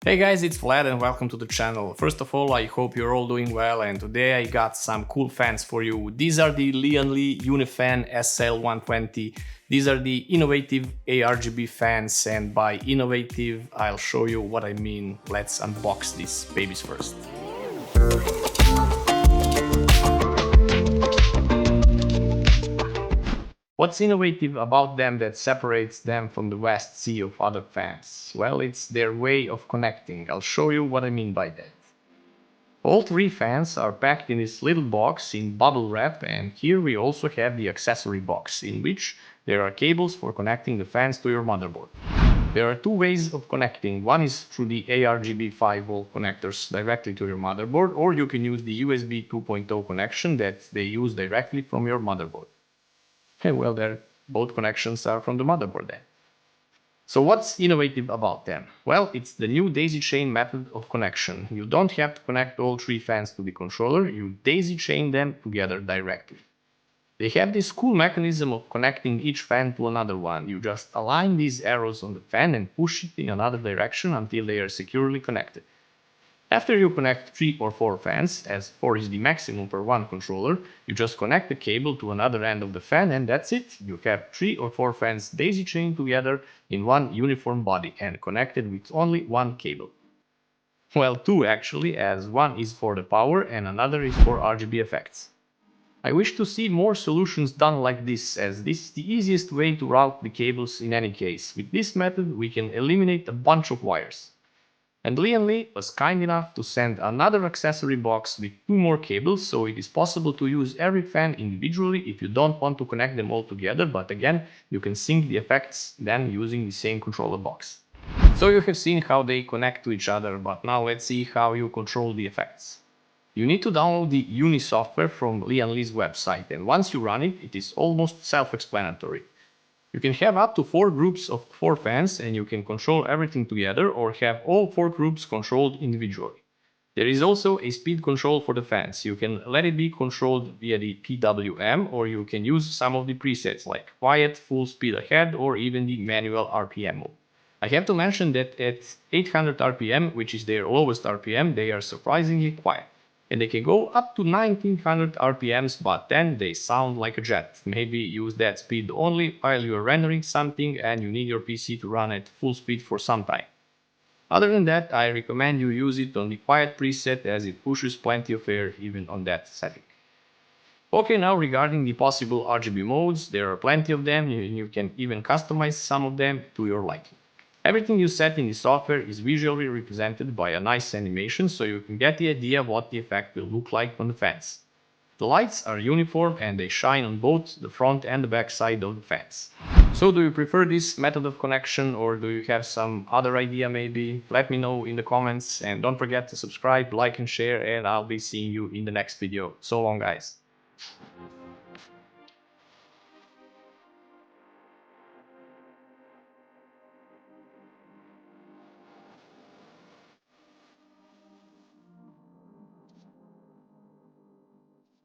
Hey guys, it's Vlad and welcome to the channel. First of all, I hope you're all doing well, and today I got some cool fans for you. These are the LIAN Li UNI FAN SL120. These are the innovative RGB fans, and by innovative, I'll show you what I mean. Let's unbox these babies first. What's innovative about them that separates them from the vast sea of other fans? Well, it's their way of connecting. I'll show you what I mean by that. All three fans are packed in this little box in bubble wrap, and here we also have the accessory box in which there are cables for connecting the fans to your motherboard. There are two ways of connecting. One is through the RGB 5V connectors directly to your motherboard, or you can use the USB 2.0 connection that they use directly from your motherboard. Okay, well, both connections are from the motherboard then. So what's innovative about them? Well, it's the new daisy chain method of connection. You don't have to connect all three fans to the controller, you daisy chain them together directly. They have this cool mechanism of connecting each fan to another one. You just align these arrows on the fan and push it in another direction until they are securely connected. After you connect 3 or 4 fans, as 4 is the maximum per one controller, you just connect the cable to another end of the fan and that's it. You have 3 or 4 fans daisy chained together in one uniform body and connected with only one cable. Well, 2 actually, as one is for the power and another is for RGB effects. I wish to see more solutions done like this, as this is the easiest way to route the cables in any case. With this method we can eliminate a bunch of wires. And LIAN Li was kind enough to send another accessory box with 2 more cables, so it is possible to use every fan individually if you don't want to connect them all together, but again, you can sync the effects then using the same controller box. So you have seen how they connect to each other, but now let's see how you control the effects. You need to download the UNI software from LIAN Li's website, and once you run it, it is almost self-explanatory. You can have up to 4 groups of 4 fans and you can control everything together or have all 4 groups controlled individually. There is also a speed control for the fans. You can let it be controlled via the PWM or you can use some of the presets like quiet, full speed ahead or even the manual RPM mode. I have to mention that at 800 RPM, which is their lowest RPM, they are surprisingly quiet. And they can go up to 1900 RPMs, but then they sound like a jet. Maybe use that speed only while you are rendering something and you need your PC to run at full speed for some time. Other than that, I recommend you use it on the quiet preset as it pushes plenty of air even on that setting. Okay, now regarding the possible RGB modes, there are plenty of them, you can even customize some of them to your liking. Everything you set in the software is visually represented by a nice animation, so you can get the idea of what the effect will look like on the fans. The lights are uniform and they shine on both the front and the back side of the fans. So do you prefer this method of connection or do you have some other idea maybe? Let me know in the comments and don't forget to subscribe, like and share, and I'll be seeing you in the next video. So long guys.